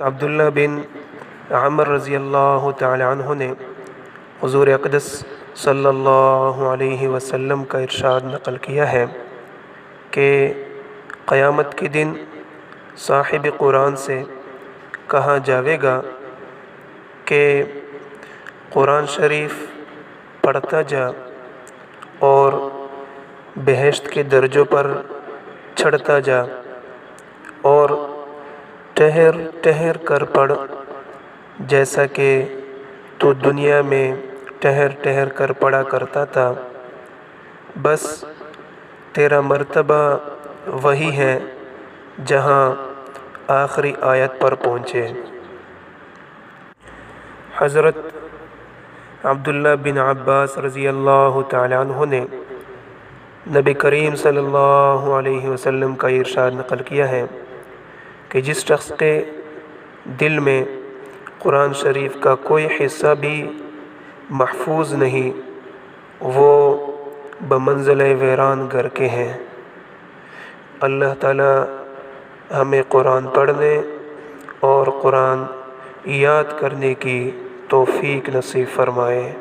عبداللہ بن عمر رضی اللہ تعالی عنہ نے حضور اقدس صلی اللہ علیہ وسلم کا ارشاد نقل کیا ہے کہ قیامت کے دن صاحب قرآن سے کہا جاوے گا کہ قرآن شریف پڑھتا جا اور بہشت کے درجوں پر چڑھتا جا اور ٹہر ٹہر کر پڑھ، جیسا کہ تو دنیا میں ٹہر ٹہر کر پڑھا کرتا تھا، بس تیرا مرتبہ وہی ہے جہاں آخری آیت پر پہنچے۔ حضرت عبداللہ بن عباس رضی اللہ تعالی عنہ نے نبی کریم صلی اللہ علیہ وسلم کا ارشاد نقل کیا ہے کہ جس شخص کے دل میں قرآن شریف کا کوئی حصہ بھی محفوظ نہیں، وہ بمنزلِ ویران گھر کے ہیں۔ اللہ تعالی ہمیں قرآن پڑھنے اور قرآن یاد کرنے کی توفیق نصیب فرمائے۔